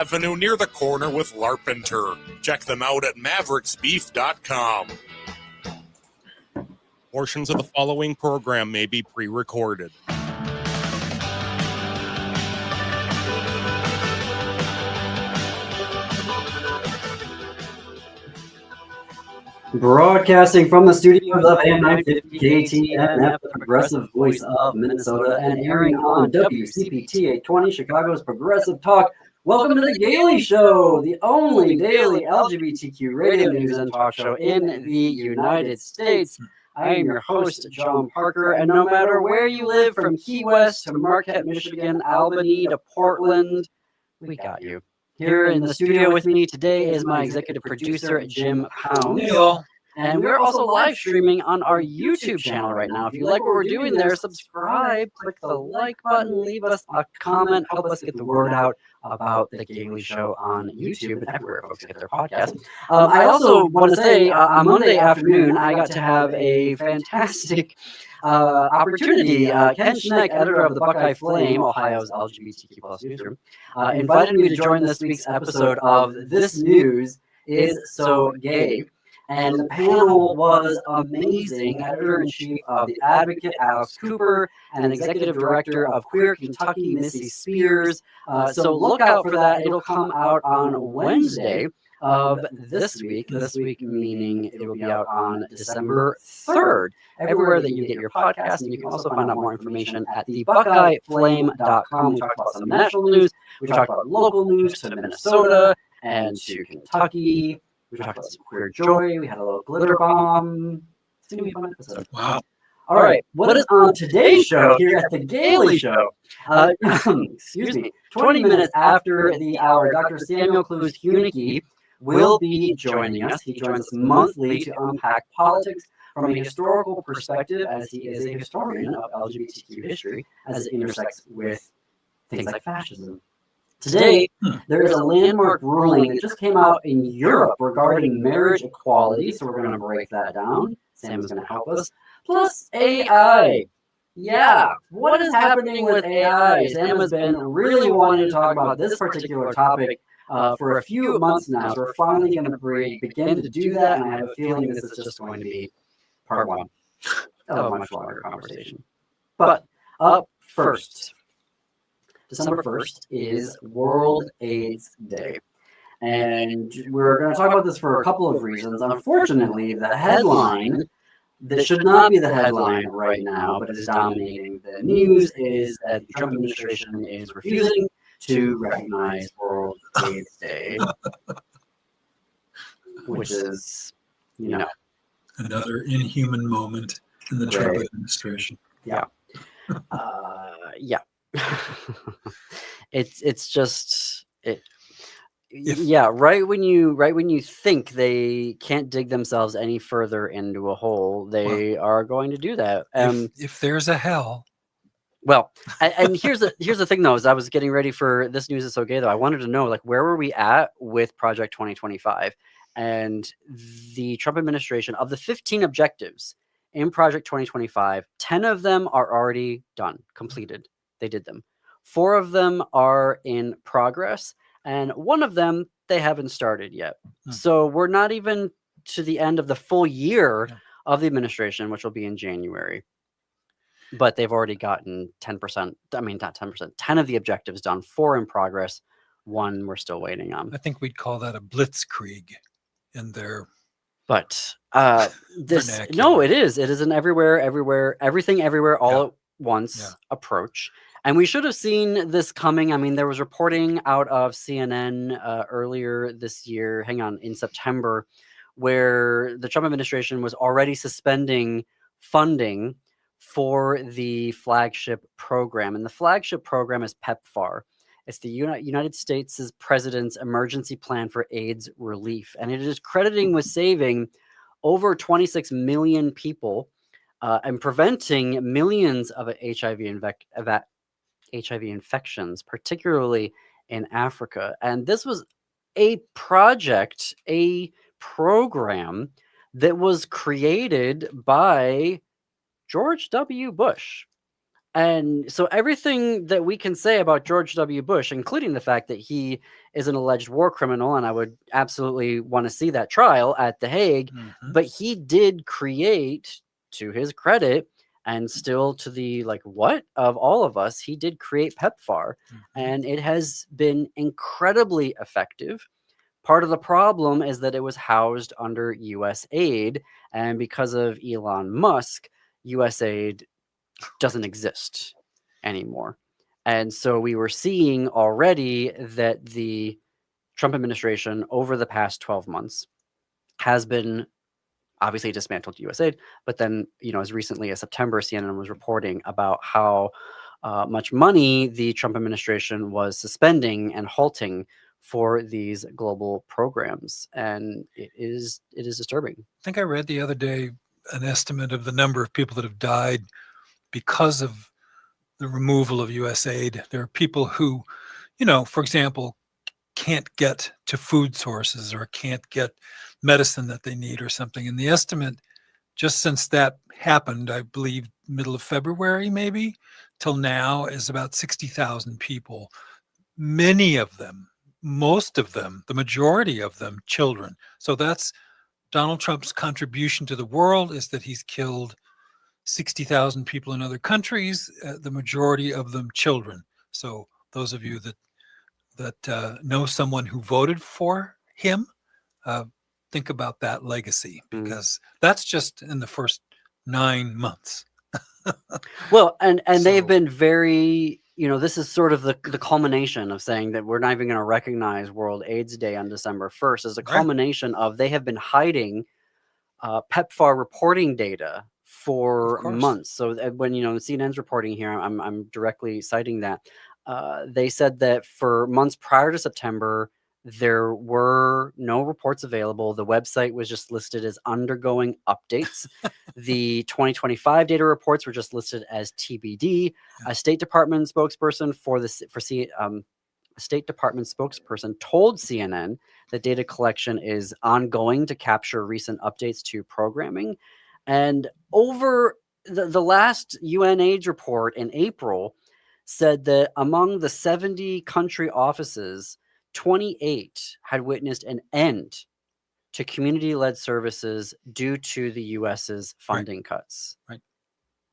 Avenue near the corner with Larpenter. Check them out at mavericksbeef.com. Portions of the following program may be pre-recorded. Broadcasting from the studios of AM 950 KTNF, the progressive voice of Minnesota, and airing on WCPT 820, Chicago's Progressive Talk. Welcome to The Gailey Show, the only daily LGBTQ radio news and talk show in the United States. I am your host, John Parker, and no matter where you live, from Key West to Marquette, Michigan, Albany to Portland, we got you. Here in the studio with me today is my executive producer, Jim Pound. Hello. And we're also live streaming on our YouTube channel right now. If you like what we're doing there, subscribe, click the like button, leave us a comment, help us get the word out about The Gailey Show on YouTube and everywhere folks get their podcast. I also want to say on Monday afternoon, I got to have a fantastic opportunity. Ken Schneck, editor of the Buckeye Flame, Ohio's LGBTQ plus newsroom, invited me to join this week's episode of This News Is So Gay. And the panel was amazing. Editor-in-chief of The Advocate, Alex Cooper, and executive director of Queer Kentucky, Missy Spears. So look out for that. It'll come out on Wednesday of this week. This week meaning it will be out on December 3rd, everywhere that you get your podcast. And you can also find out more information at thebuckeyeflame.com. We talked about some national news. We talked about local news to Minnesota and to Kentucky. We talked about some queer joy. We had a little glitter bomb. It's going to be a fun episode. Wow. All right. What is on today's show here at The Gailey Show? Excuse me. 20 minutes after the hour, Dr. Samuel Clues-Hunicke will be joining us. He joins us monthly to unpack politics from a historical perspective, as he is a historian of LGBTQ history, as it intersects with things like fascism. Today, there is a landmark ruling that just came out in Europe regarding marriage equality, so we're going to break that down. Sam is going to help us. Plus AI. Yeah, what is happening with AI? Sam has been really wanting to talk about this particular topic for a few months now, so we're finally going to begin to do that, and I have a feeling this is just going to be part one of a much longer conversation. But up first, December 1st is World AIDS Day. And we're going to talk about this for a couple of reasons. Unfortunately, the headline that should not be the headline right now, but is dominating the news, is that the Trump administration is refusing to recognize World AIDS Day, which is, another inhuman moment in the Trump administration. Yeah. Yeah. It's just right when you think they can't dig themselves any further into a hole, they are going to do that. If there's a hell. Well, and here's the thing though, as I was getting ready for This News Is So Gay though, I wanted to know, like, where were we at with Project 2025? And the Trump administration, of the 15 objectives in Project 2025, 10 of them are already done, completed. They did them. 4 of them are in progress, and 1 of them they haven't started yet. So we're not even to the end of the full year of the administration, which will be in January. But they've already gotten 10%. I mean, not 10%. 10 of the objectives done. 4 in progress. 1 we're still waiting on. I think we'd call that a blitzkrieg in their. But this vernacular. No, it is. It is an everywhere, everything, everywhere, all at once approach. And we should have seen this coming. I mean, there was reporting out of CNN earlier this year, in September, where the Trump administration was already suspending funding for the flagship program. And the flagship program is PEPFAR. It's the United States' President's Emergency Plan for AIDS Relief. And it is crediting with saving over 26 million people and preventing millions of HIV infections, particularly in Africa. And this was a project, a program that was created by George W. Bush. And so everything that we can say about George W. Bush, including the fact that he is an alleged war criminal, and I would absolutely want to see that trial at The Hague, but he did create, to his credit, and still to the what of all of us, he did create PEPFAR, and it has been incredibly effective. Part of the problem is that it was housed under U.S. aid, and because of Elon Musk, U.S. aid doesn't exist anymore. And so we were seeing already that the Trump administration over the past 12 months has been obviously dismantled USAID, but then, as recently as September, CNN was reporting about how much money the Trump administration was suspending and halting for these global programs. And it is disturbing. I think I read the other day an estimate of the number of people that have died because of the removal of U.S. aid. There are people who, for example, can't get to food sources or can't get medicine that they need or something. And the estimate, just since that happened, I believe middle of February, maybe, till now, is about 60,000 people. Many of them, most of them, the majority of them, children. So that's Donald Trump's contribution to the world, is that he's killed 60,000 people in other countries, the majority of them children. So those of you that know someone who voted for him, think about that legacy, because that's just in the first 9 months. Well, and they've been very, this is sort of the culmination of saying that we're not even going to recognize World AIDS Day on December 1st, is a culmination of they have been hiding PEPFAR reporting data for months. So when CNN's reporting here, I'm directly citing that. They said that for months prior to September, there were no reports available. The website was just listed as undergoing updates. The 2025 data reports were just listed as TBD. A State Department spokesperson State Department spokesperson told CNN that data collection is ongoing to capture recent updates to programming. And over the last UNAIDS report in April said that among the 70 country offices, 28 had witnessed an end to community-led services due to the U.S.'s funding cuts. Right.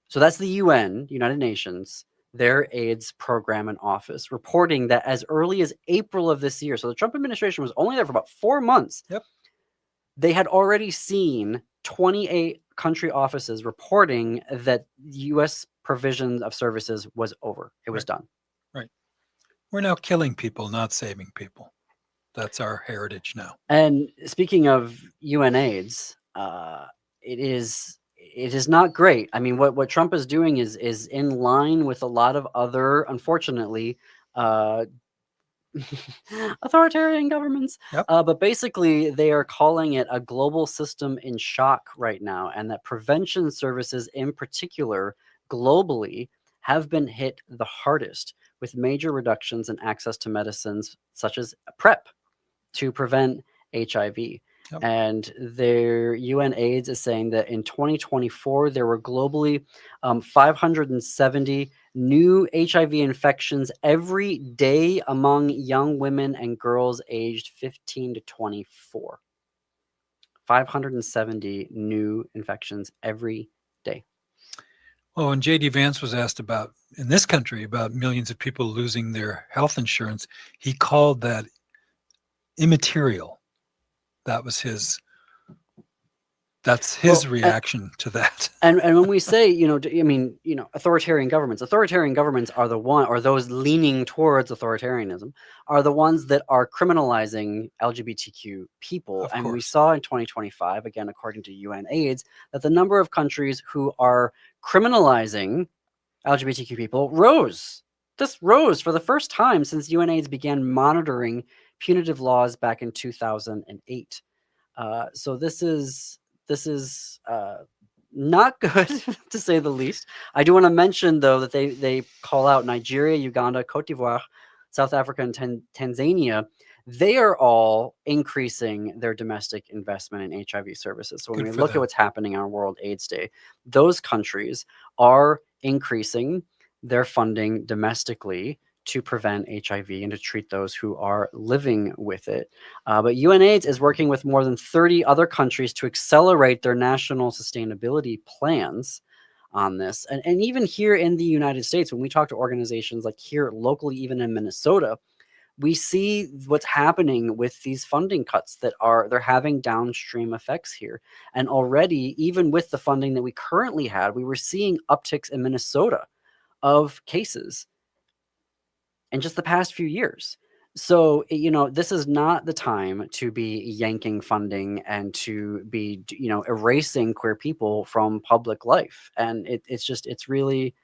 So that's the UN, United Nations, their AIDS program and office, reporting that as early as April of this year, so the Trump administration was only there for about 4 months, they had already seen 28 country offices reporting that U.S. provision of services was over. It was done. Right. We're now killing people, not saving people. That's our heritage now. And speaking of UNAIDS, it is not great. I mean, what Trump is doing is in line with a lot of other, unfortunately, authoritarian governments. But basically, they are calling it a global system in shock right now, and that prevention services in particular, globally, have been hit the hardest, with major reductions in access to medicines such as PrEP to prevent HIV. And their UNAIDS is saying that in 2024, there were globally 570 new HIV infections every day among young women and girls aged 15 to 24. 570 new infections every day. Well, when J.D. Vance was asked about, in this country, about millions of people losing their health insurance, he called that immaterial. That was that's his reaction to that. And when we say, authoritarian governments are the one, or those leaning towards authoritarianism, are the ones that are criminalizing LGBTQ people. And we saw in 2025, again, according to UNAIDS, that the number of countries who are criminalizing LGBTQ people rose. This rose for the first time since UNAIDS began monitoring punitive laws back in 2008. So this is not good, to say the least. I do want to mention, though, that they call out Nigeria, Uganda, Cote d'Ivoire, South Africa, and Tanzania. They are all increasing their domestic investment in HIV services. So when we look at what's happening on World AIDS Day, those countries are increasing their funding domestically to prevent HIV and to treat those who are living with it. But UNAIDS is working with more than 30 other countries to accelerate their national sustainability plans on this. And even here in the United States, when we talk to organizations like here locally, even in Minnesota, we see what's happening with these funding cuts they're having downstream effects here. And already, even with the funding that we currently had, we were seeing upticks in Minnesota of cases in just the past few years. So, this is not the time to be yanking funding and to be, erasing queer people from public life. And it's really,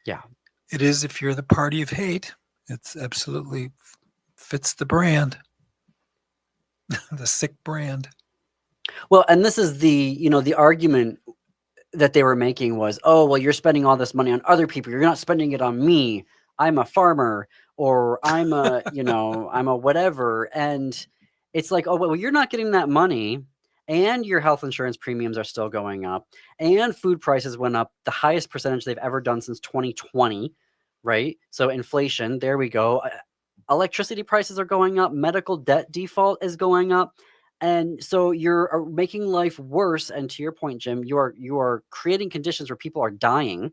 yeah. It is if you're the party of hate. It's absolutely fits the brand, the sick brand. Well, and this is the argument that they were making was, oh, well, you're spending all this money on other people. You're not spending it on me. I'm a farmer, or I'm a, I'm a whatever. And it's like, oh, well, you're not getting that money, and your health insurance premiums are still going up, and food prices went up the highest percentage they've ever done since 2020, right? So inflation, there we go. Electricity prices are going up. Medical debt default is going up. And so you're making life worse. And to your point, Jim, you are creating conditions where people are dying.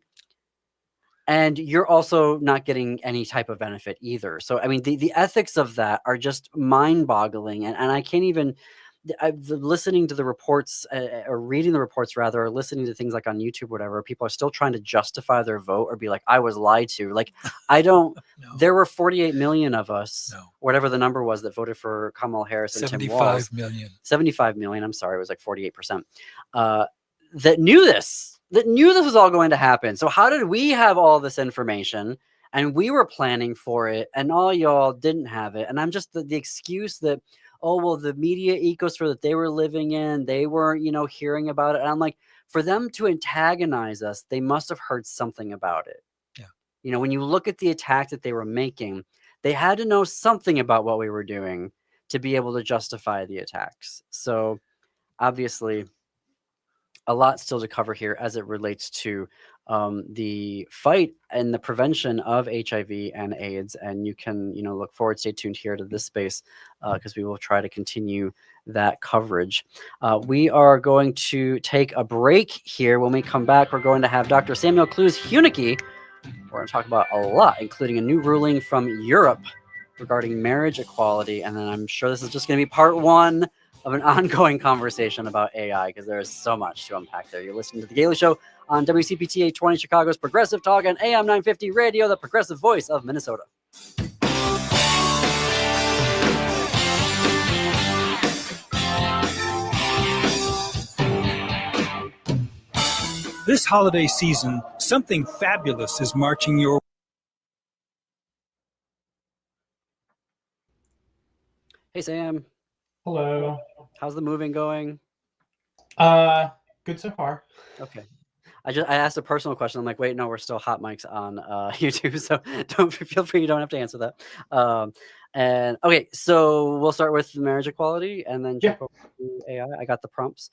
And you're also not getting any type of benefit either. So, I mean, the ethics of that are just mind-boggling. And I can't even, listening to the reports, or reading the reports rather, or listening to things like on YouTube, whatever, people are still trying to justify their vote or be like, I was lied to. Like, I don't, No. There were 48 million of us, No. whatever the number was, that voted for Kamala Harris and Tim Walz. 75 million. I'm sorry, it was like 48%, that knew this was all going to happen. So how did we have all this information and we were planning for it and all y'all didn't have it? And I'm just the excuse that, oh, well, the media ecosphere that they were living in, they weren't, hearing about it. And I'm like, for them to antagonize us, they must have heard something about it. Yeah. When you look at the attack that they were making, they had to know something about what we were doing to be able to justify the attacks. So obviously, a lot still to cover here as it relates to the fight and the prevention of HIV and AIDS. And you can, look forward, stay tuned here to this space because we will try to continue that coverage. We are going to take a break here. When we come back, we're going to have Dr. Samuel Clues-Hunicke. We're going to talk about a lot, including a new ruling from Europe regarding marriage equality. And then I'm sure this is just going to be part one of an ongoing conversation about AI, because there is so much to unpack there. You're listening to The Gailey Show on WCPT 820, Chicago's Progressive Talk, and AM 950 Radio, the progressive voice of Minnesota. This holiday season, something fabulous is marching your way. Hey, Sam. Hello. How's the moving going? Good so far. Okay. I asked a personal question. I'm like, wait, no, we're still hot mics on YouTube, so don't feel free. You don't have to answer that. And okay, so we'll start with marriage equality, and then jump over to AI. I got the prompts.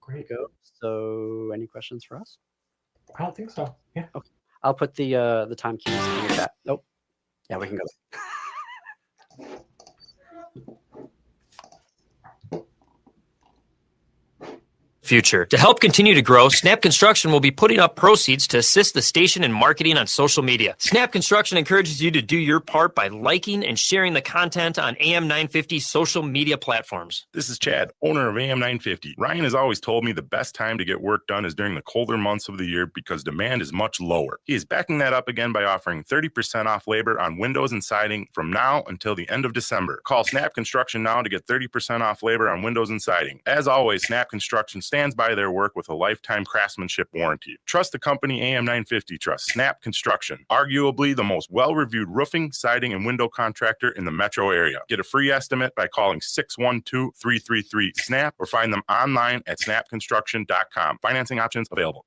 Great. Go. So, any questions for us? I don't think so. Yeah. Okay. I'll put the time keys in the chat. Nope. Yeah, we can go. Future. To help continue to grow, Snap Construction will be putting up proceeds to assist the station in marketing on social media. Snap Construction encourages you to do your part by liking and sharing the content on AM 950's social media platforms. This is Chad, owner of AM 950. Ryan has always told me the best time to get work done is during the colder months of the year because demand is much lower. He is backing that up again by offering 30% off labor on windows and siding from now until the end of December. Call Snap Construction now to get 30% off labor on windows and siding. As always, Snap Construction stands by their work with a lifetime craftsmanship warranty. Trust the company AM 950 trusts Snap Construction, arguably the most well-reviewed roofing, siding, and window contractor in the metro area. Get a free estimate by calling 612-333-SNAP or find them online at snapconstruction.com. Financing options available.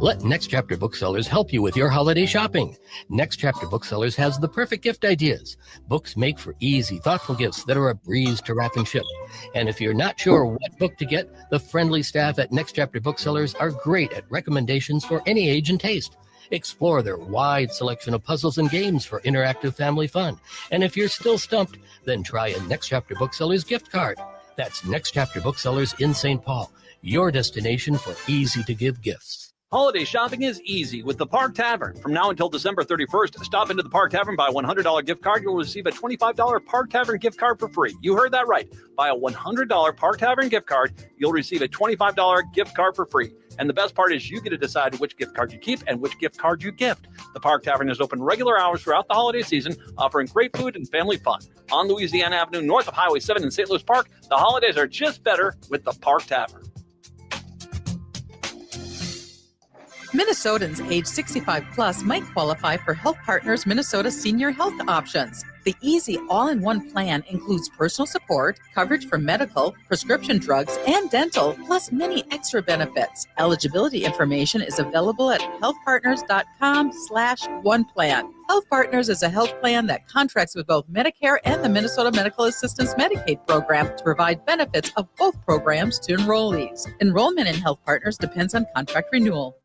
Let Next Chapter Booksellers help you with your holiday shopping. Next Chapter Booksellers has the perfect gift ideas. Books make for easy, thoughtful gifts that are a breeze to wrap and ship. And if you're not sure what book to get, the friendly staff at Next Chapter Booksellers are great at recommendations for any age and taste. Explore their wide selection of puzzles and games for interactive family fun. And if you're still stumped, then try a Next Chapter Booksellers gift card. That's Next Chapter Booksellers in St. Paul, your destination for easy-to-give gifts. Holiday shopping is easy with the Park Tavern. From now until December 31st, stop into the Park Tavern, buy a $100 gift card, you'll receive a $25 Park Tavern gift card for free. You heard that right. Buy a $100 Park Tavern gift card, you'll receive a $25 gift card for free. And the best part is you get to decide which gift card you keep and which gift card you gift. The Park Tavern is open regular hours throughout the holiday season, offering great food and family fun. On Louisiana Avenue, north of Highway 7 in St. Louis Park, the holidays are just better with the Park Tavern. Minnesotans age 65 plus might qualify for Health Partners Minnesota Senior Health Options. The easy all-in-one plan includes personal support, coverage for medical, prescription drugs, and dental, plus many extra benefits. Eligibility information is available at healthpartners.com/oneplan. Health Partners is a health plan that contracts with both Medicare and the Minnesota Medical Assistance Medicaid program to provide benefits of both programs to enrollees. Enrollment in Health Partners depends on contract renewal.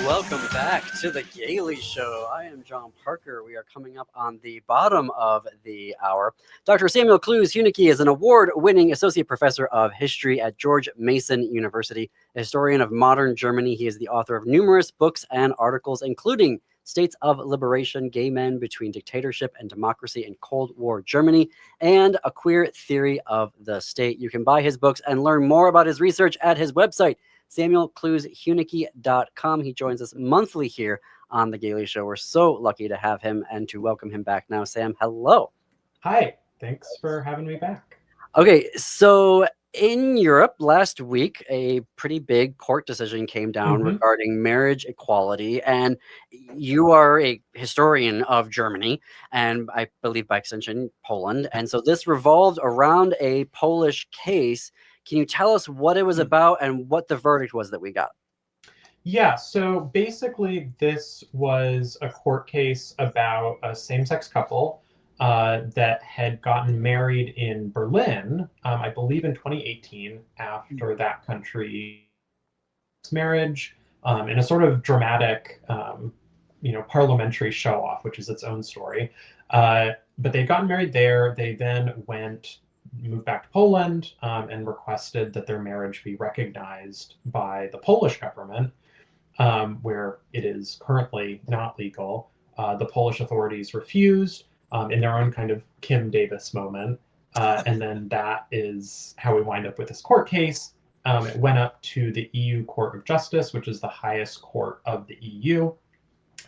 Welcome back to the Gailey Show. I am John Parker. We are coming up on the bottom of the hour. Dr. Samuel Clues-Hunicke is an award-winning associate professor of history at George Mason University, a historian of modern Germany. He is the author of numerous books and articles, including States of Liberation, Gay Men Between Dictatorship and Democracy in Cold War Germany, and A Queer Theory of the State. You can buy his books and learn more about his research at his website, SamuelClues-Hunicke.com. He joins us monthly here on The Gailey Show. We're so lucky to have him and to welcome him back now. Sam, hello. Hi. Thanks for having me back. Okay, so in Europe last week, a pretty big court decision came down regarding marriage equality, and you are a historian of Germany, and I believe by extension Poland, and so this revolved around a Polish case. Can you tell us what it was about and what the verdict was that we got? Yeah, so basically this was a court case about a same-sex couple that had gotten married in Berlin, I believe in 2018, after that country's marriage, in a sort of dramatic, parliamentary show-off, which is its own story. But they'd gotten married there. They then moved back to Poland and requested that their marriage be recognized by the Polish government, where it is currently not legal. The Polish authorities refused. In their own kind of Kim Davis moment. And then that is how we wind up with this court case. It went up to the EU Court of Justice, which is the highest court of the EU.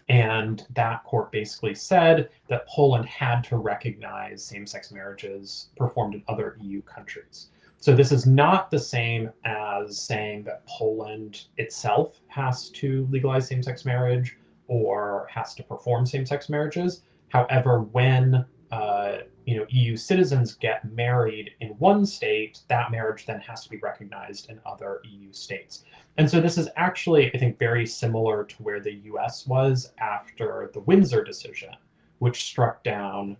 And that court basically said that Poland had to recognize same-sex marriages performed in other EU countries. So this is not the same as saying that Poland itself has to legalize same-sex marriage or has to perform same-sex marriages. However, when EU citizens get married in one state, that marriage then has to be recognized in other EU states. And so this is actually, I think, very similar to where the US was after the Windsor decision, which struck down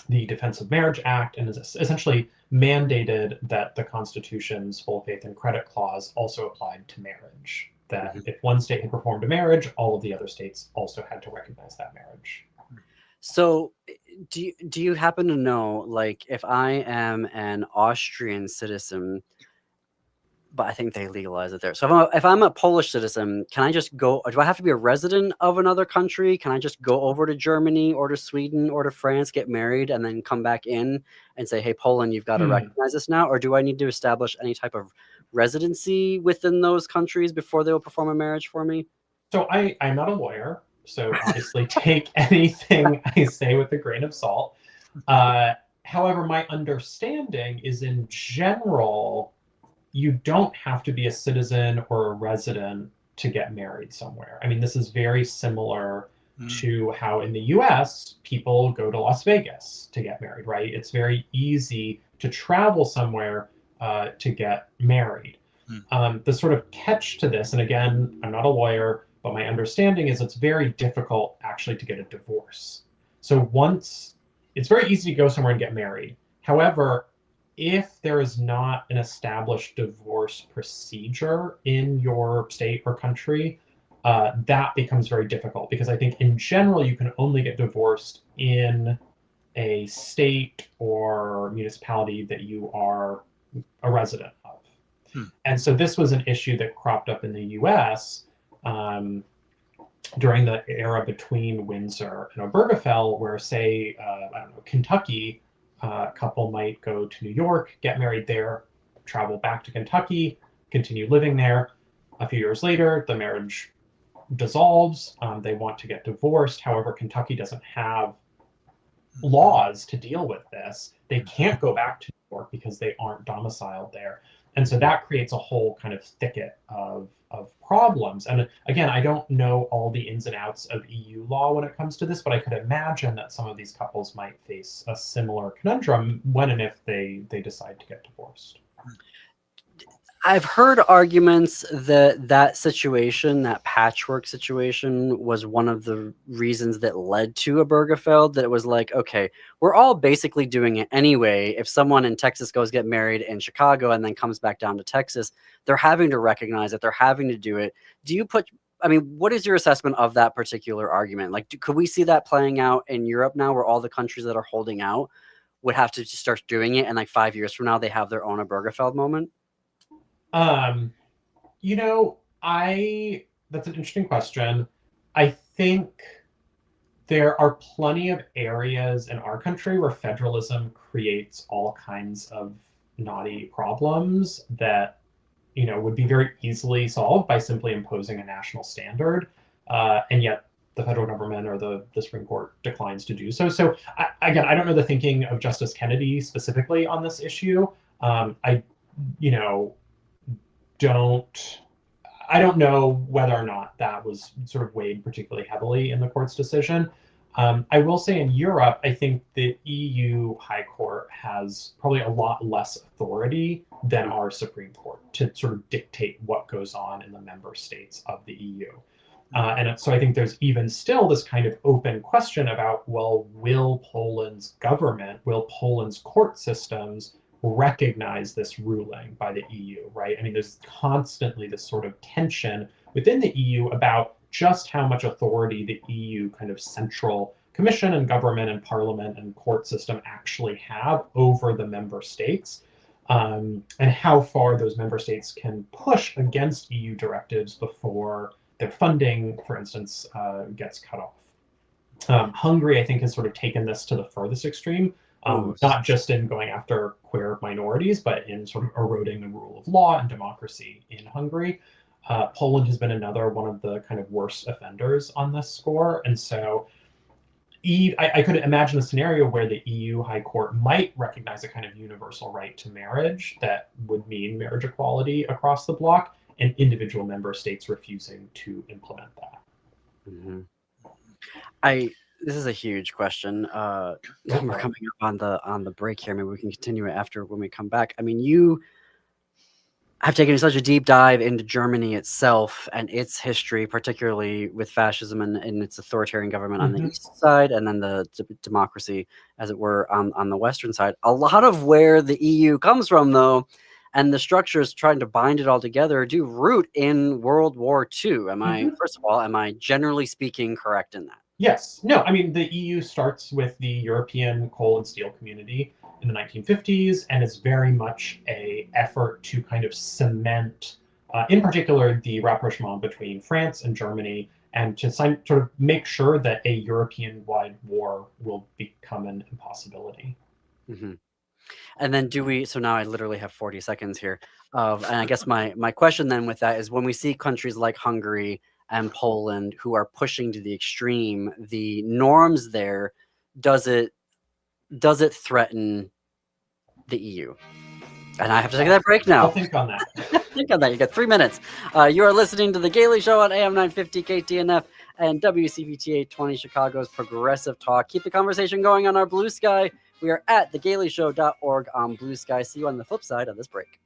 the Defense of Marriage Act and is essentially mandated that the Constitution's full faith and credit clause also applied to marriage. That if one state had performed a marriage, all of the other states also had to recognize that marriage. So do you happen to know, like, if I am an Austrian citizen, but I think they legalize it there. So if I'm a Polish citizen, can I just go, do I have to be a resident of another country? Can I just go over to Germany or to Sweden or to France, get married, and then come back in and say, hey, Poland, you've got to recognize this now? Or do I need to establish any type of residency within those countries before they will perform a marriage for me? So I'm not a lawyer, so obviously take anything I say with a grain of salt. However, my understanding is in general, you don't have to be a citizen or a resident to get married somewhere. I mean, this is very similar to how in the US people go to Las Vegas to get married, right? It's very easy to travel somewhere to get married. The sort of catch to this, and again, I'm not a lawyer, but my understanding is it's very difficult actually to get a divorce. So it's very easy to go somewhere and get married. However, if there is not an established divorce procedure in your state or country, that becomes very difficult, because I think in general you can only get divorced in a state or municipality that you are a resident of. And so this was an issue that cropped up in the US during the era between Windsor and Obergefell, where, say, I don't know, Kentucky couple might go to New York, get married there, travel back to Kentucky, continue living there. A few years later, the marriage dissolves. They want to get divorced. However, Kentucky doesn't have laws to deal with this. They can't go back to New York because they aren't domiciled there. And so that creates a whole kind of thicket of problems. And again, I don't know all the ins and outs of EU law when it comes to this, but I could imagine that some of these couples might face a similar conundrum when and if they decide to get divorced. I've heard arguments that situation, that patchwork situation, was one of the reasons that led to Obergefell. That it was like, okay, we're all basically doing it anyway. If someone in Texas goes get married in Chicago and then comes back down to Texas, they're having to recognize it. They're having to do it. What is your assessment of that particular argument? Like, could we see that playing out in Europe now, where all the countries that are holding out would have to just start doing it, and like 5 years from now they have their own Obergefell moment? That's an interesting question. I think there are plenty of areas in our country where federalism creates all kinds of knotty problems that, would be very easily solved by simply imposing a national standard. And yet the federal government or the Supreme Court declines to do so. So I don't know the thinking of Justice Kennedy specifically on this issue. I don't know whether or not that was sort of weighed particularly heavily in the court's decision. I will say in Europe, I think the EU High Court has probably a lot less authority than our Supreme Court to sort of dictate what goes on in the member states of the EU. And so I think there's even still this kind of open question about, well, will Poland's government, will Poland's court systems recognize this ruling by the EU, right? I mean, there's constantly this sort of tension within the EU about just how much authority the EU kind of central commission and government and parliament and court system actually have over the member states, and how far those member states can push against EU directives before their funding, for instance, gets cut off. Hungary, I think, has sort of taken this to the furthest extreme. Not just in going after queer minorities, but in sort of eroding the rule of law and democracy in Hungary. Poland has been another one of the kind of worst offenders on this score. And so I could imagine a scenario where the EU High Court might recognize a kind of universal right to marriage that would mean marriage equality across the bloc, and individual member states refusing to implement that. Mm-hmm. This is a huge question. We're coming up on the break here. Maybe we can continue it after when we come back. I mean, you have taken such a deep dive into Germany itself and its history, particularly with fascism and its authoritarian government on the east side, and then the democracy, as it were, on the western side. A lot of where the EU comes from, though, and the structures trying to bind it all together do root in World War II. First of all, am I generally speaking correct in that? Yes. No, I mean, the EU starts with the European coal and steel community in the 1950s, and it's very much an effort to kind of cement, in particular, the rapprochement between France and Germany, and to sort of make sure that a European-wide war will become an impossibility. Mm-hmm. And then so now I literally have 40 seconds here. And I guess my question then with that is, when we see countries like Hungary and Poland who are pushing to the extreme, the norms there, does it threaten the EU? And I have to take that break now. I'll think on that. Think on that. You got 3 minutes. You are listening to The Gailey Show on AM 950 KTNF and WCPT 820, Chicago's Progressive Talk. Keep the conversation going on our Blue Sky. We are at thegaleyshow.org on Blue Sky. See you on the flip side of this break.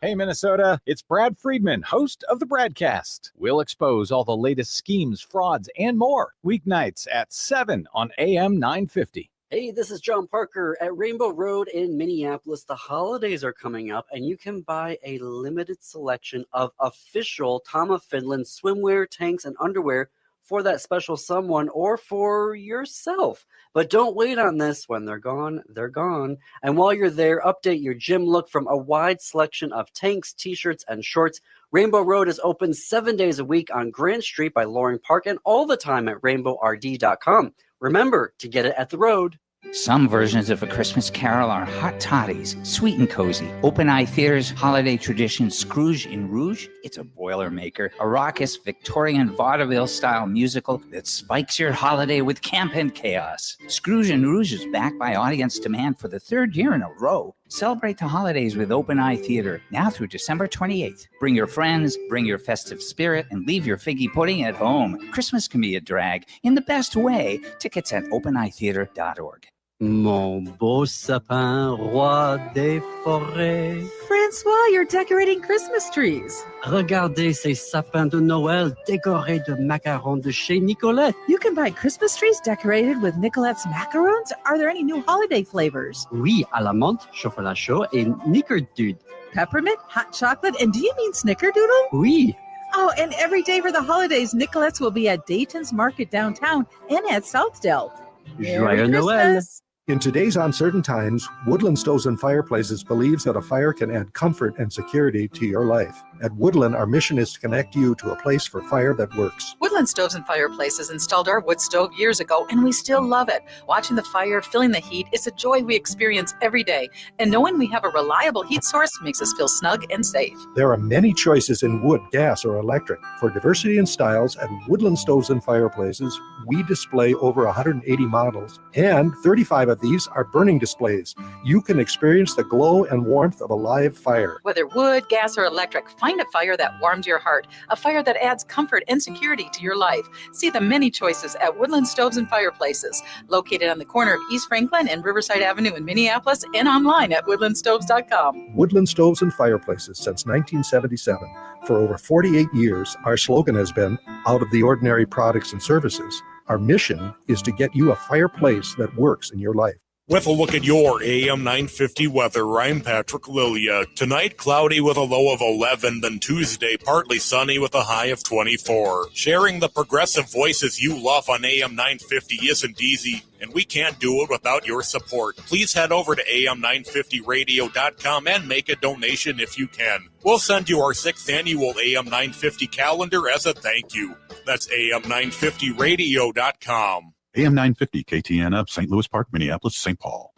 Hey, Minnesota, it's Brad Friedman, host of the Bradcast. We'll expose all the latest schemes, frauds, and more. Weeknights at 7 on AM 950. Hey, this is John Parker at Rainbow Road in Minneapolis. The holidays are coming up, and you can buy a limited selection of official Tom of Finland swimwear, tanks, and underwear for that special someone or for yourself. But don't wait on this. When they're gone, they're gone. And while you're there, update your gym look from a wide selection of tanks, t-shirts, and shorts. Rainbow Road is open 7 days a week on Grant Street by Loring Park and all the time at rainbowrd.com. Remember to get it at the road. Some versions of A Christmas Carol are hot toddies, sweet and cozy. Open Eye Theater's holiday tradition, Scrooge in Rouge. It's a Boilermaker, a raucous Victorian vaudeville-style musical that spikes your holiday with camp and chaos. Scrooge in Rouge is backed by audience demand for the third year in a row. Celebrate the holidays with Open Eye Theater, now through December 28th. Bring your friends, bring your festive spirit, and leave your figgy pudding at home. Christmas can be a drag in the best way. Tickets at openeyetheater.org. Mon beau sapin, roi des forêts. Francois, you're decorating Christmas trees. Regardez ces sapins de Noël décorés de macarons de chez Nicolette. You can buy Christmas trees decorated with Nicolette's macarons. Are there any new holiday flavors? Oui, à la menthe, chocolat chaud et Snickerdoodle. Peppermint, hot chocolate, and do you mean Snickerdoodle? Oui. Oh, and every day for the holidays, Nicolette's will be at Dayton's Market downtown and at Southdale. Joyeux Noël. In today's uncertain times, Woodland Stoves and Fireplaces believes that a fire can add comfort and security to your life. At Woodland, our mission is to connect you to a place for fire that works. Woodland Stoves and Fireplaces installed our wood stove years ago, and we still love it. Watching the fire, feeling the heat, is a joy we experience every day. And knowing we have a reliable heat source makes us feel snug and safe. There are many choices in wood, gas, or electric. For diversity and styles, at Woodland Stoves and Fireplaces, we display over 180 models, and 35 of these are burning displays. You can experience the glow and warmth of a live fire. Whether wood, gas, or electric, find a fire that warms your heart, a fire that adds comfort and security to your life. See the many choices at Woodland Stoves and Fireplaces, located on the corner of East Franklin and Riverside Avenue in Minneapolis, and online at woodlandstoves.com. Woodland Stoves and Fireplaces since 1977. For over 48 years, our slogan has been, out of the ordinary products and services. Our mission is to get you a fireplace that works in your life. With a look at your AM 950 weather, I'm Patrick Lilia. Tonight, cloudy with a low of 11, then Tuesday, partly sunny with a high of 24. Sharing the progressive voices you love on AM 950 isn't easy, and we can't do it without your support. Please head over to am950radio.com and make a donation if you can. We'll send you our 6th annual AM 950 calendar as a thank you. That's am950radio.com. AM 950 KTNF, St. Louis Park, Minneapolis, St. Paul.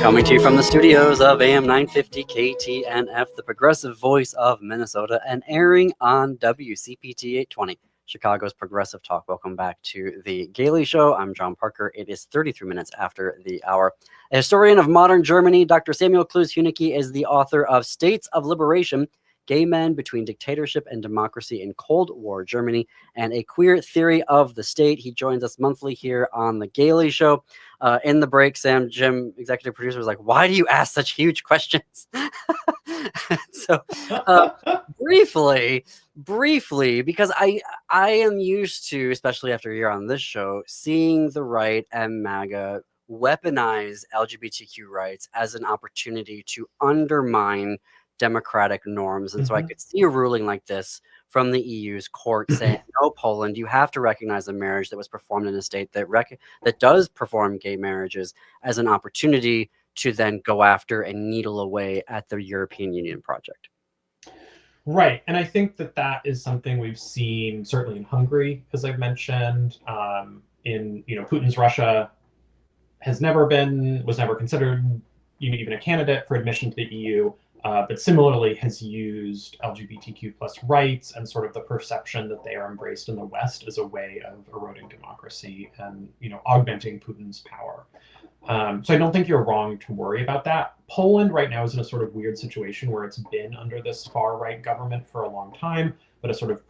Coming to you from the studios of AM 950 KTNF, the progressive voice of Minnesota, and airing on WCPT 820, Chicago's Progressive Talk. Welcome back to the Gailey Show. I'm John Parker. It is 33 minutes after the hour. A historian of modern Germany, Dr. Samuel Kluse-Hünicke is the author of States of Liberation, Gay Men Between Dictatorship and Democracy in Cold War Germany, and A Queer Theory of the State. He joins us monthly here on the Gailey Show. In the break, Jim, executive producer, was like, why do you ask such huge questions? So briefly, because I am used to, especially after a year on this show, seeing the right and MAGA weaponize LGBTQ rights as an opportunity to undermine democratic norms. And so I could see a ruling like this from the EU's court saying, no, Poland, you have to recognize a marriage that was performed in a state that does perform gay marriages as an opportunity to then go after and needle away at the European Union project. Right. And I think that is something we've seen certainly in Hungary, as I've mentioned, in, Putin's Russia was never considered, even a candidate for admission to the EU. but similarly has used LGBTQ plus rights and sort of the perception that they are embraced in the West as a way of eroding democracy and, augmenting Putin's power. So I don't think you're wrong to worry about that. Poland right now is in a sort of weird situation where it's been under this far-right government for a long time, but a sort of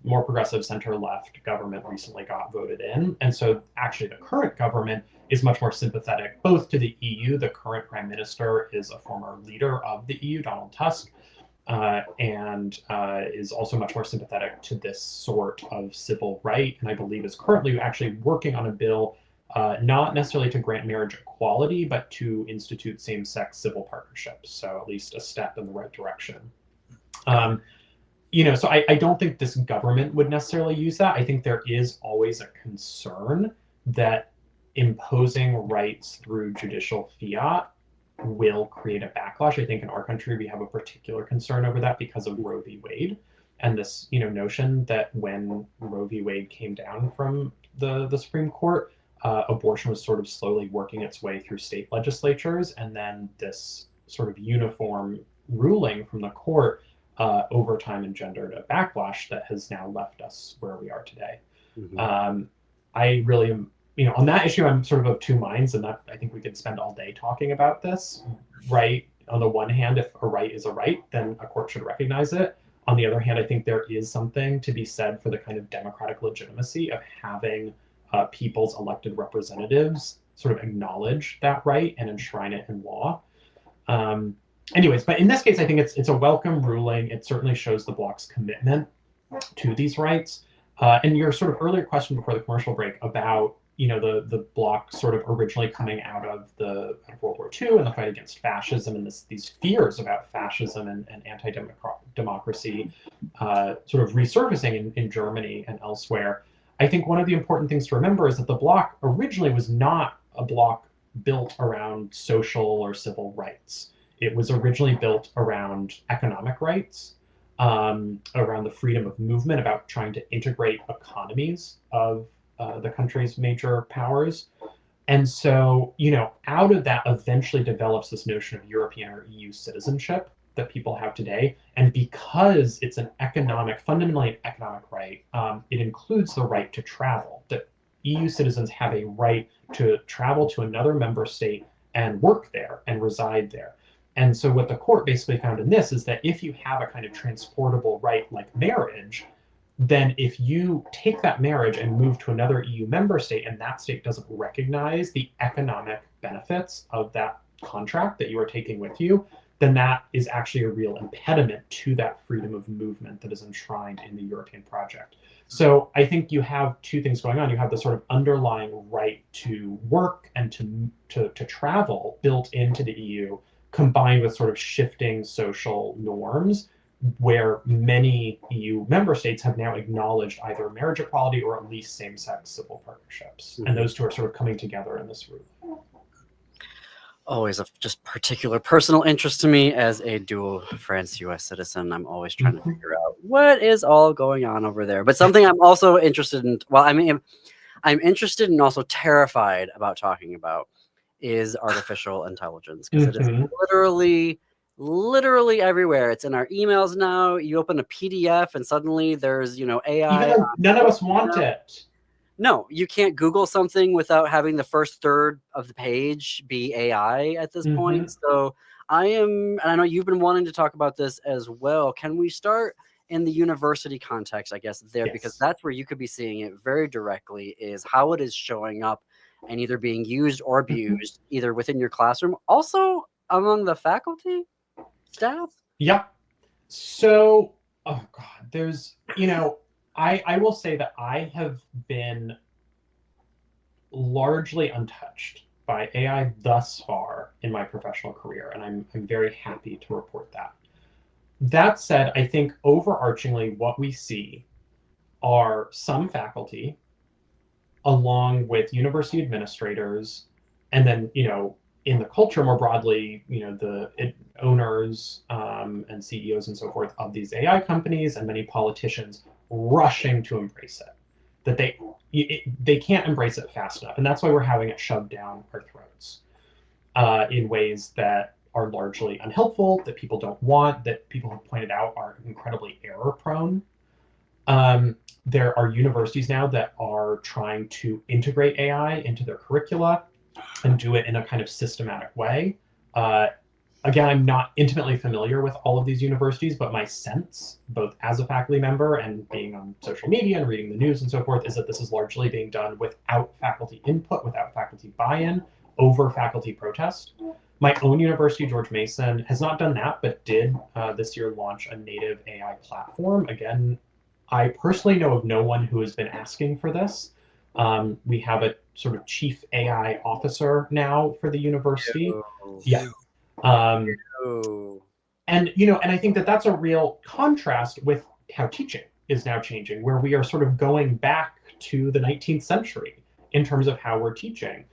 more progressive center-left government recently got voted in. And so actually the current government is much more sympathetic both to the EU. The current prime minister is a former leader of the EU, Donald Tusk, and is also much more sympathetic to this sort of civil right, and I believe is currently actually working on a bill not necessarily to grant marriage equality, but to institute same-sex civil partnerships. So at least a step in the right direction. So I don't think this government would necessarily use that. I think there is always a concern that imposing rights through judicial fiat will create a backlash. I think in our country, we have a particular concern over that because of Roe v. Wade and this, notion that when Roe v. Wade came down from the Supreme Court, abortion was sort of slowly working its way through state legislatures, and then this sort of uniform ruling from the court over time engendered a backlash that has now left us where we are today. I really am, on that issue, I'm sort of two minds, and that I think we could spend all day talking about this, right? On the one hand, if a right is a right, then a court should recognize it. On the other hand, I think there is something to be said for the kind of democratic legitimacy of having people's elected representatives sort of acknowledge that right and enshrine it in law. Anyways, but in this case, I think it's a welcome ruling. It certainly shows the bloc's commitment to these rights. And your sort of earlier question before the commercial break about the bloc sort of originally coming out of World War II and the fight against fascism and these fears about fascism and anti-democracy sort of resurfacing in Germany and elsewhere. I think one of the important things to remember is that the bloc originally was not a bloc built around social or civil rights. It was originally built around economic rights, around the freedom of movement, about trying to integrate economies of the country's major powers. And so, out of that eventually develops this notion of European or EU citizenship that people have today. And because it's fundamentally an economic right, it includes the right to travel, that EU citizens have a right to travel to another member state and work there and reside there. And so what the court basically found in this is that if you have a kind of transportable right like marriage, then if you take that marriage and move to another EU member state and that state doesn't recognize the economic benefits of that contract that you are taking with you, then that is actually a real impediment to that freedom of movement that is enshrined in the European project. So I think you have two things going on. You have the sort of underlying right to work and to travel built into the EU, combined with sort of shifting social norms where many EU member states have now acknowledged either marriage equality or at least same-sex civil partnerships. And those two are sort of coming together in this ruling. Always of just particular personal interest to me as a dual France-US citizen. I'm always trying to figure out what is all going on over there. But something I'm also interested in, I'm interested and also terrified about talking about is artificial intelligence, because it is literally everywhere. It's in our emails now. You open a PDF and suddenly there's, AI. Even none of us want it. No, you can't Google something without having the first third of the page be AI at this point. So and I know you've been wanting to talk about this as well. Can we start in the university context, I guess, there? Yes. Because that's where you could be seeing it very directly, is how it is showing up and either being used or abused, either within your classroom, also among the faculty, staff. Yeah. So, oh God, there's, I will say that I have been largely untouched by AI thus far in my professional career, and I'm very happy to report that. That said, I think overarchingly what we see are some faculty, along with university administrators, and then, in the culture more broadly, the owners and CEOs and so forth of these AI companies, and many politicians rushing to embrace it, that they can't embrace it fast enough. And that's why we're having it shoved down our throats in ways that are largely unhelpful, that people don't want, that people have pointed out are incredibly error prone. There are universities now that are trying to integrate AI into their curricula and do it in a kind of systematic way. Again, I'm not intimately familiar with all of these universities, but my sense, both as a faculty member and being on social media and reading the news and so forth, is that this is largely being done without faculty input, without faculty buy-in, over faculty protest. My own university, George Mason, has not done that, but did this year launch a native AI platform. Again, I personally know of no one who has been asking for this. We have a sort of chief AI officer now for the university. Yeah. And I think that that's a real contrast with how teaching is now changing, where we are sort of going back to the 19th century in terms of how we're teaching.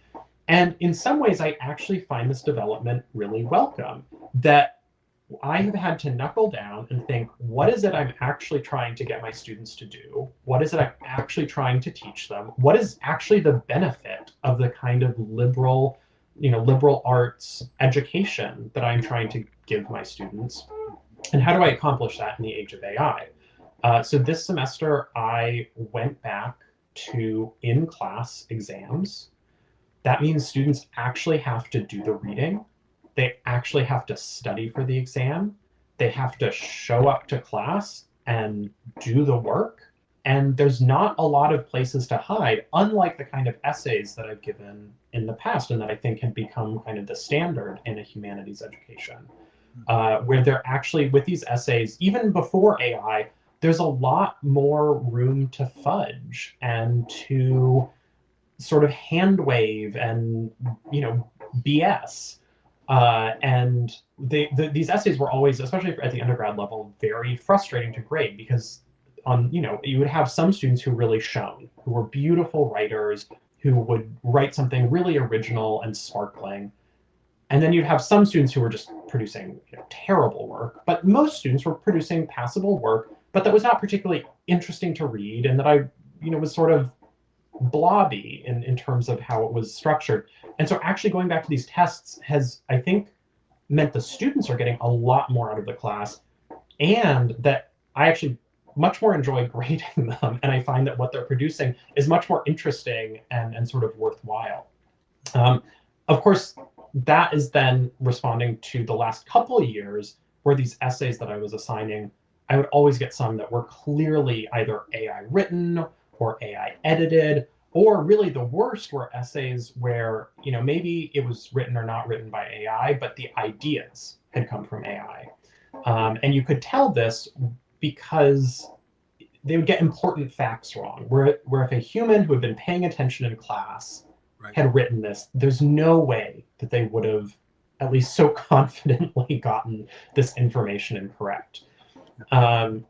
And in some ways, I actually find this development really welcome, that I have had to knuckle down and think, what is it I'm actually trying to get my students to do? What is it I'm actually trying to teach them? What is actually the benefit of the kind of liberal arts education that I'm trying to give my students? And how do I accomplish that in the age of AI? So this semester, I went back to in-class exams. That means students actually have to do the reading. They actually have to study for the exam. They have to show up to class and do the work. And there's not a lot of places to hide, unlike the kind of essays that I've given in the past and that I think had become kind of the standard in a humanities education, where they're actually, with these essays, even before AI, there's a lot more room to fudge and to sort of hand wave and, BS. And these essays were always, especially at the undergrad level, very frustrating to grade, because you would have some students who really shone, who were beautiful writers, who would write something really original and sparkling. And then you'd have some students who were just producing terrible work, but most students were producing passable work, but that was not particularly interesting to read, and that was sort of blobby in terms of how it was structured. And so actually going back to these tests has, I think, meant the students are getting a lot more out of the class, and that I actually much more enjoy grading them. And I find that what they're producing is much more interesting and sort of worthwhile. Of course, that is then responding to the last couple of years where these essays that I was assigning, I would always get some that were clearly either AI written or AI edited, or really the worst were essays where, maybe it was written or not written by AI, but the ideas had come from AI. And you could tell this because they would get important facts wrong, where if a human who had been paying attention in class had written this, there's no way that they would have at least so confidently gotten this information incorrect. And,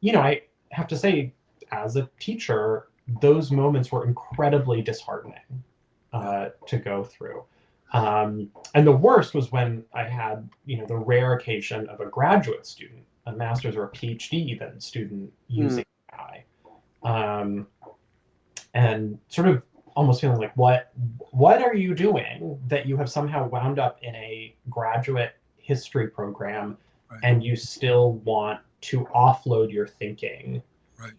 I have to say, as a teacher, those moments were incredibly disheartening to go through. And the worst was when I had, the rare occasion of a graduate student, a master's or a PhD even student using AI. And sort of almost feeling like, what are you doing that you have somehow wound up in a graduate history program, and you still want to offload your thinking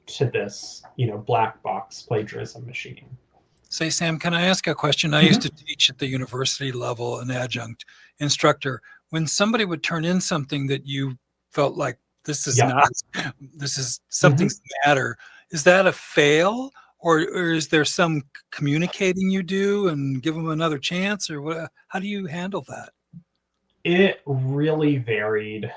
to this, black box plagiarism machine? Say, Sam, can I ask a question? I used to teach at the university level, an adjunct instructor. When somebody would turn in something that you felt like this is something's the matter, is that a fail, or is there some communicating you do and give them another chance, or what? How do you handle that? It really varied.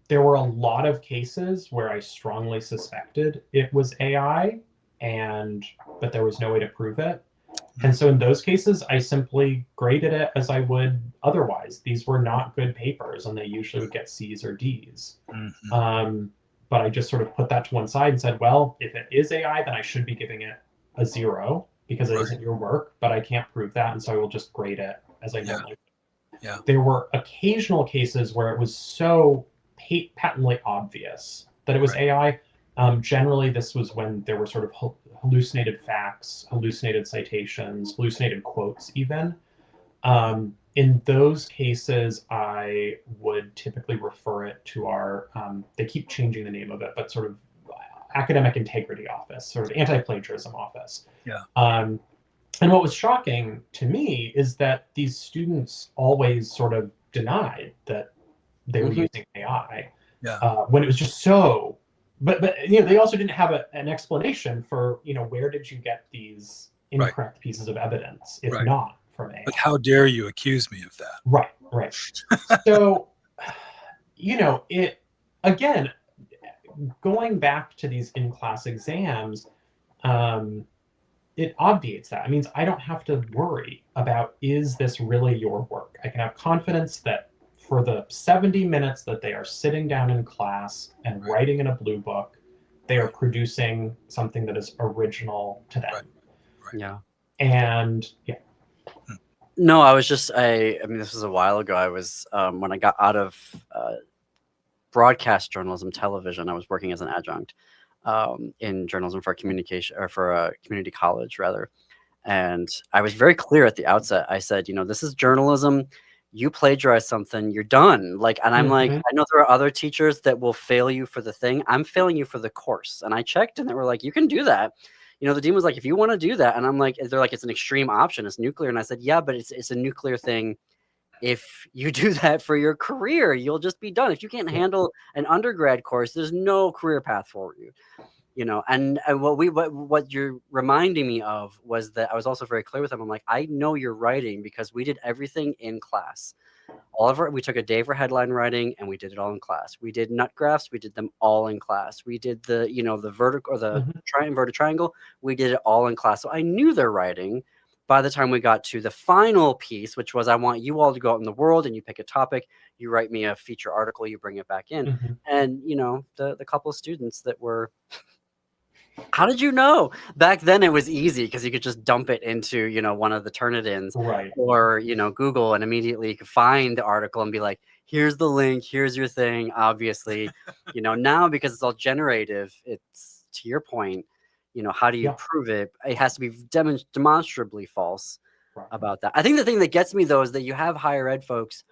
There were a lot of cases where I strongly suspected it was AI, but there was no way to prove it. And so in those cases, I simply graded it as I would otherwise. These were not good papers, and they usually would get C's or D's. But I just sort of put that to one side and said, well, if it is AI, then I should be giving it a 0 because it isn't your work, but I can't prove that, and so I will just grade it as I normally would. There were occasional cases where it was so patently obvious that it was AI. Generally, this was when there were sort of hallucinated facts, hallucinated citations, hallucinated quotes even. In those cases, I would typically refer it to our, they keep changing the name of it, but sort of academic integrity office, sort of anti-plagiarism office. Yeah. And what was shocking to me is that these students always sort of denied that they were using AI, when it was just so. But they also didn't have an explanation for where did you get these incorrect pieces of evidence if not from AI. But how dare you accuse me of that? Right. So, it again, going back to these in-class exams, it obviates that. It means I don't have to worry about, is this really your work? I can have confidence that for the 70 minutes that they are sitting down in class and writing in a blue book, they are producing something that is original to them. Yeah. And No, I was just, I mean, this was a while ago. I was, when I got out of broadcast journalism, television, I was working as an adjunct in journalism for communication, or for a community college rather. And I was very clear at the outset. I said, this is journalism. You plagiarize something, you're done. And I'm like, I know there are other teachers that will fail you for the thing. I'm failing you for the course. And I checked and they were like, you can do that. The dean was like, if you want to do that. And I'm like, they're like, it's an extreme option. It's nuclear. And I said, yeah, but it's a nuclear thing. If you do that for your career, you'll just be done. If you can't handle an undergrad course, there's no career path for you. And what you're reminding me of was that I was also very clear with them. I'm like, I know you're writing because we did everything in class. We took a day for headline writing and we did it all in class. We did nut graphs. We did them all in class. We did the vertical or the inverted triangle. We did it all in class. So I knew their writing. By the time we got to the final piece, which was, I want you all to go out in the world and you pick a topic, you write me a feature article, you bring it back in. And, the couple of students that were, how did you know? Back then it was easy because you could just dump it into, one of the Turnitins or, Google, and immediately you could find the article and be like, here's the link, here's your thing. Obviously, now because it's all generative, it's, to your point, how do you prove it? It has to be demonstrably false about that. I think the thing that gets me, though, is that you have higher ed folks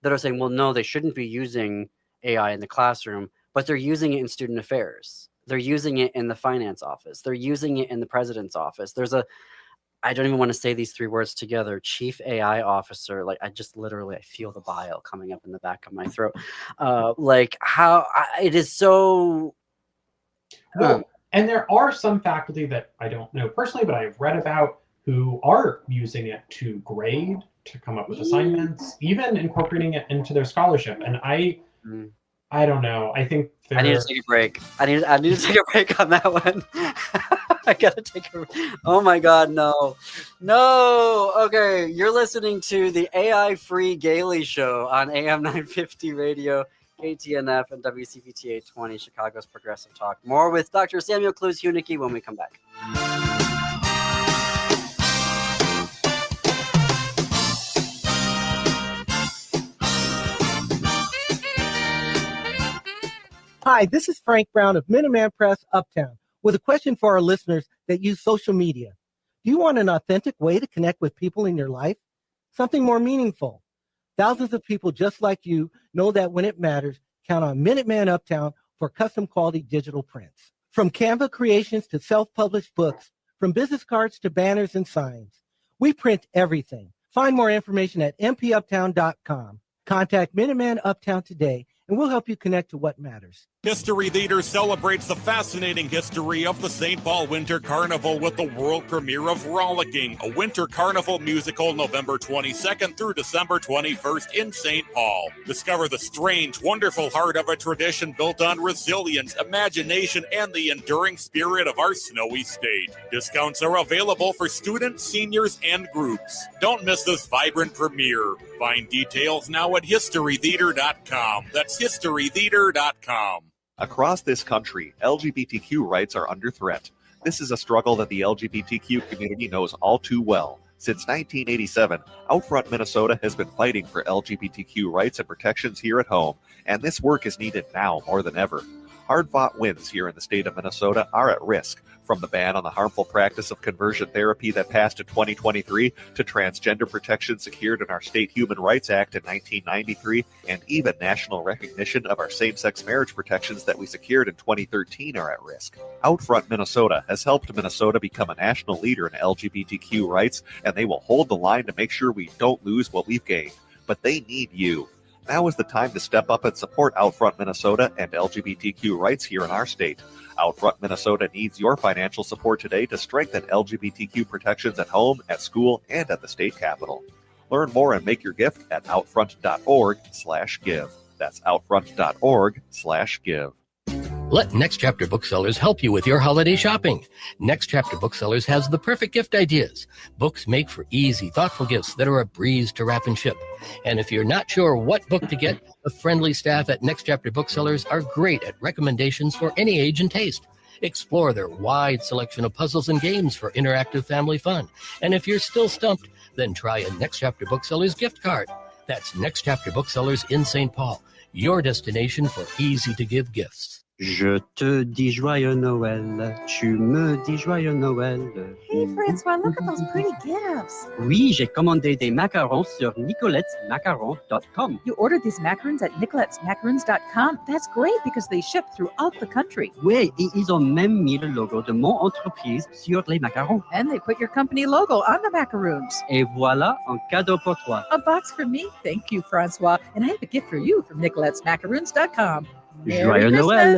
that are saying, well, no, they shouldn't be using AI in the classroom, but they're using it in student affairs. They're using it in the finance office. They're using it in the president's office. There's I don't even want to say these three words together, chief AI officer. I feel the bile coming up in the back of my throat. It is so... Well, and there are some faculty that I don't know personally, but I have read about who are using it to grade, to come up with assignments, even incorporating it into their scholarship. And I don't know. I think I need to take a break. I need to take a break on that one. I gotta take a. Oh my God, no. Okay, you're listening to the AI-free Gailey Show on AM 950 Radio. KTNF and WCPT 820, Chicago's Progressive Talk. More with Dr. Samuel Kluse-Hunicke when we come back. Hi, this is Frank Brown of Minuteman Press Uptown with a question for our listeners that use social media. Do you want an authentic way to connect with people in your life? Something more meaningful? Thousands of people just like you know that when it matters, count on Minuteman Uptown for custom quality digital prints. From Canva creations to self-published books, from business cards to banners and signs, we print everything. Find more information at mpuptown.com. Contact Minuteman Uptown today, and we'll help you connect to what matters. History Theater celebrates the fascinating history of the St. Paul Winter Carnival with the world premiere of Rollicking, a winter carnival musical November 22nd through December 21st in St. Paul. Discover the strange, wonderful heart of a tradition built on resilience, imagination, and the enduring spirit of our snowy state. Discounts are available for students, seniors, and groups. Don't miss this vibrant premiere. Find details now at historytheater.com. That's historytheater.com. Across this country, LGBTQ rights are under threat. This is a struggle that the LGBTQ community knows all too well. Since 1987, Outfront Minnesota has been fighting for LGBTQ rights and protections here at home, and this work is needed now more than ever. hard-fought wins here in the state of Minnesota are at risk, from the ban on the harmful practice of conversion therapy that passed in 2023 to transgender protection secured in our State Human Rights Act in 1993, and even national recognition of our same-sex marriage protections that we secured in 2013 are at risk. Outfront Minnesota has helped Minnesota become a national leader in LGBTQ rights, and they will hold the line to make sure we don't lose what we've gained. But they need you. Now is the time to step up and support Outfront Minnesota and LGBTQ rights here in our state. Outfront Minnesota needs your financial support today to strengthen LGBTQ protections at home, at school, and at the state capitol. Learn more and make your gift at outfront.org/give. That's outfront.org/give. Let Next Chapter Booksellers help you with your holiday shopping. Next Chapter Booksellers has the perfect gift ideas. Books make for easy, thoughtful gifts that are a breeze to wrap and ship. And if you're not sure what book to get, the friendly staff at Next Chapter Booksellers are great at recommendations for any age and taste. Explore their wide selection of puzzles and games for interactive family fun. And if you're still stumped, then try a Next Chapter Booksellers gift card. That's Next Chapter Booksellers in St. Paul, your destination for easy-to-give gifts. Je te dis joyeux Noël, tu me dis joyeux Noël. Hey, Francois, look at those pretty gifts. Oui, j'ai commandé des macarons sur nicoletsmacarons.com. You ordered these macarons at nicoletsmacarons.com? That's great because they ship throughout the country. Oui, et ils ont même mis le logo de mon entreprise sur les macarons. And they put your company logo on the macaroons. Et voilà un cadeau pour toi. A box for me? Thank you, Francois. And I have a gift for you from nicoletsmacaroons.com. Joyeux Noël!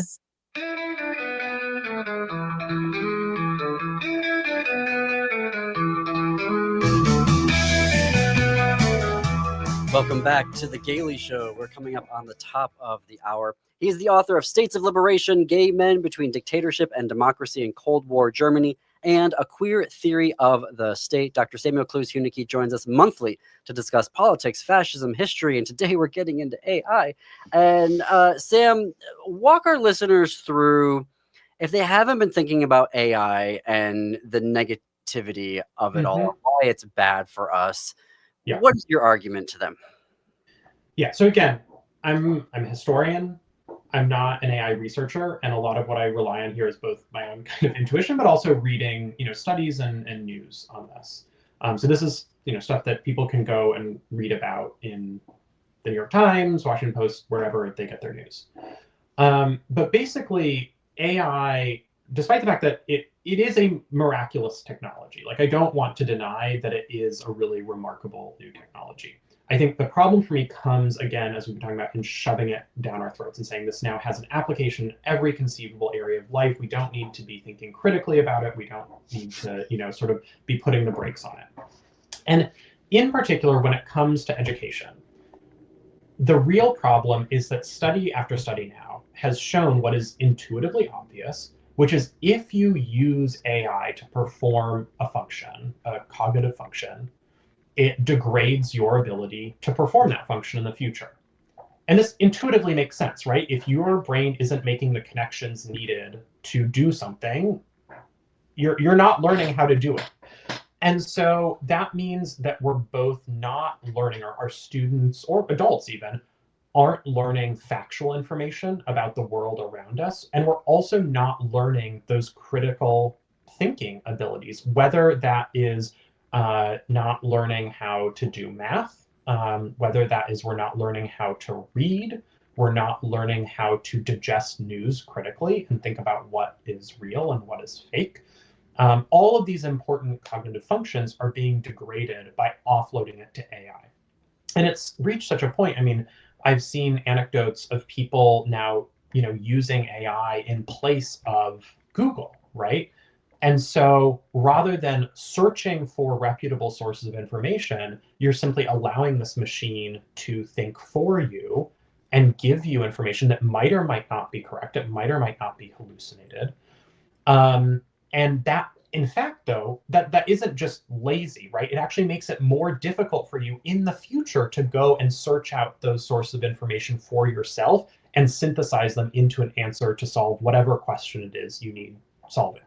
Welcome back to The Gailey Show. We're coming up on the top of the hour. He's the author of States of Liberation, Gay Men Between Dictatorship and Democracy in Cold War Germany, and A Queer Theory of the State. Dr. Samuel Kluse-Huenicke joins us monthly to discuss politics, fascism, history, and today we're getting into AI. And Sam, walk our listeners through, if they haven't been thinking about AI and the negativity of it all, why it's bad for us. Yeah. What is your argument to them? Yeah. So again, I'm a historian. I'm not an AI researcher, and a lot of what I rely on here is both my own kind of intuition, but also reading, studies and news on this. So this is, stuff that people can go and read about in the New York Times, Washington Post, wherever they get their news. But basically, AI, despite the fact that it is a miraculous technology, like I don't want to deny that it is a really remarkable new technology. I think the problem for me comes, again, as we've been talking about, in shoving it down our throats and saying this now has an application in every conceivable area of life. We don't need to be thinking critically about it. We don't need to, sort of be putting the brakes on it. And in particular, when it comes to education, the real problem is that study after study now has shown what is intuitively obvious, which is if you use AI to perform a function, a cognitive function, it degrades your ability to perform that function in the future. And this intuitively makes sense, right? If your brain isn't making the connections needed to do something, you're not learning how to do it. And so that means that we're both not learning, or our students or adults even aren't learning factual information about the world around us. And we're also not learning those critical thinking abilities, whether that is not learning how to do math, whether that is we're not learning how to read, we're not learning how to digest news critically and think about what is real and what is fake. All of these important cognitive functions are being degraded by offloading it to AI. And it's reached such a point, I've seen anecdotes of people now, using AI in place of Google, right? And so rather than searching for reputable sources of information, you're simply allowing this machine to think for you and give you information that might or might not be correct. It might or might not be hallucinated. And that, in fact, though, that isn't just lazy, right? It actually makes it more difficult for you in the future to go and search out those sources of information for yourself and synthesize them into an answer to solve whatever question it is you need solving.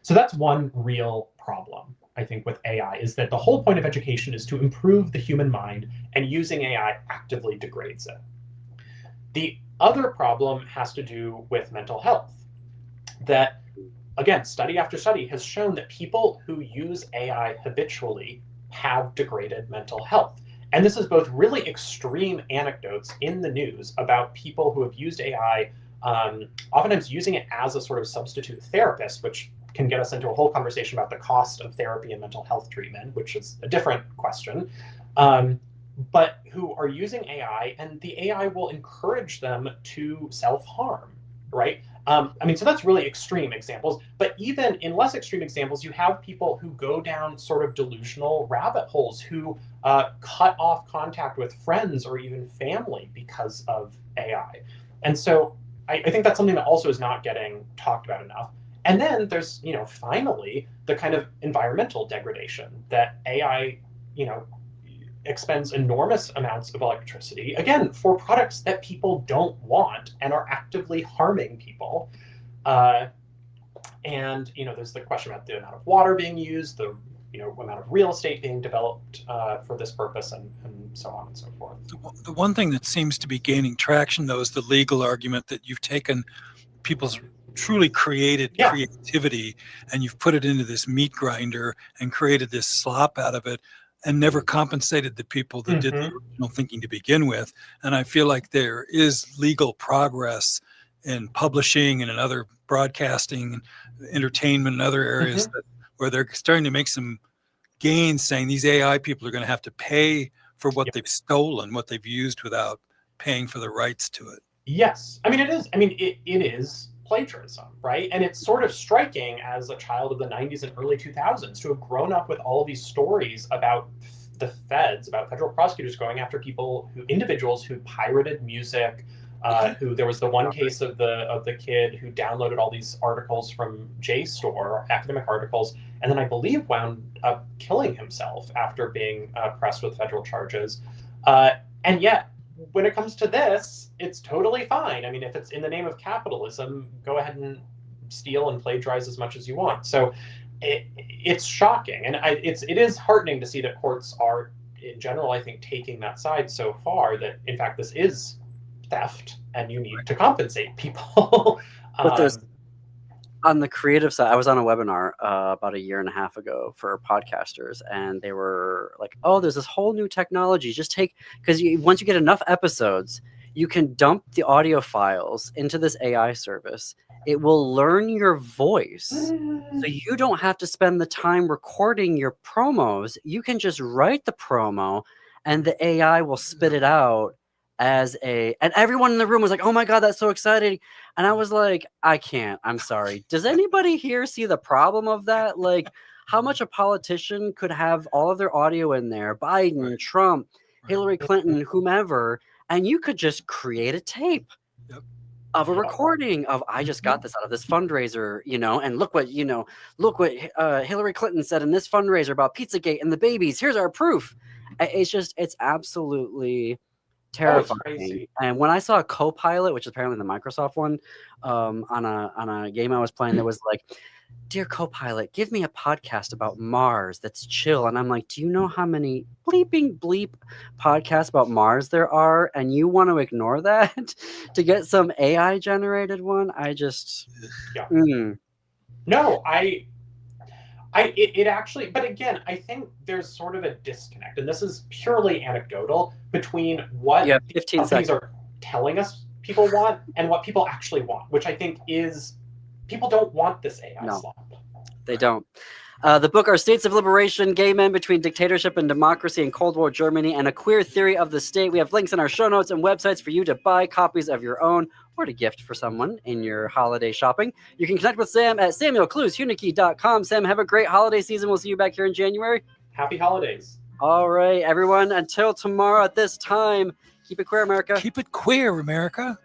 So that's one real problem, I think, with AI, is that the whole point of education is to improve the human mind, and using AI actively degrades it. The other problem has to do with mental health. That, again, study after study has shown that people who use AI habitually have degraded mental health. And this is both really extreme anecdotes in the news about people who have used AI, oftentimes using it as a sort of substitute therapist, which can get us into a whole conversation about the cost of therapy and mental health treatment, which is a different question, but who are using AI, and the AI will encourage them to self-harm, right? So that's really extreme examples, but even in less extreme examples, you have people who go down sort of delusional rabbit holes, who cut off contact with friends or even family because of AI. And so I think that's something that also is not getting talked about enough. And then there's, finally, the kind of environmental degradation that AI, expends enormous amounts of electricity, again, for products that people don't want and are actively harming people. And there's the question about the amount of water being used, the amount of real estate being developed for this purpose, and so on and so forth. The one thing that seems to be gaining traction, though, is the legal argument that you've taken people's truly created creativity and you've put it into this meat grinder and created this slop out of it, and never compensated the people that did the original thinking to begin with. And I feel like there is legal progress in publishing and in other broadcasting, entertainment, and other areas where they're starting to make some gains, saying these AI people are going to have to pay for what they've stolen, what they've used, without paying for the rights to it. Yes. It is plagiarism, right? And it's sort of striking as a child of the 90s and early 2000s to have grown up with all these stories about the feds, about federal prosecutors going after individuals who pirated music, who there was the one case of the kid who downloaded all these articles from JSTOR, academic articles, and then I believe wound up killing himself after being pressed with federal charges. And yet, when it comes to this, it's totally fine. If it's in the name of capitalism, go ahead and steal and plagiarize as much as you want. So it's shocking, and it is heartening to see that courts are, in general, I think, taking that side so far, that in fact this is theft and you need to compensate people. But there's, on the creative side, I was on a webinar about 1.5 years ago for podcasters, and they were like, oh, there's this whole new technology. Just take, because once you get enough episodes, you can dump the audio files into this AI service. It will learn your voice. So you don't have to spend the time recording your promos. You can just write the promo and the AI will spit it out and everyone in the room was like, oh my God, that's so exciting. And I was like, I can't, I'm sorry. Does anybody here see the problem of that? Like, how much a politician could have all of their audio in there, Biden, Trump, Hillary Clinton, whomever, and you could just create a tape of a recording of, I just got this out of this fundraiser, and look what Hillary Clinton said in this fundraiser about Pizzagate and the babies. Here's our proof. It's absolutely terrifying. And when I saw Copilot, which is apparently the Microsoft one, on a game I was playing, that was like, dear Copilot, give me a podcast about Mars that's chill. And I'm like, do you know how many bleep podcasts about Mars there are? And you want to ignore that to get some AI generated one? No, it actually, but again, I think there's sort of a disconnect, and this is purely anecdotal, between what companies are telling us people want and what people actually want, which I think is, people don't want this AI slop. They don't. The book, Our States of Liberation, Gay Men Between Dictatorship and Democracy in Cold War Germany, and A Queer Theory of the State. We have links in our show notes and websites for you to buy copies of your own or to gift for someone in your holiday shopping. You can connect with Sam at SamuelCluesHuneke.com. Sam, have a great holiday season. We'll see you back here in January. Happy holidays. All right, everyone. Until tomorrow at this time, keep it queer, America. Keep it queer, America.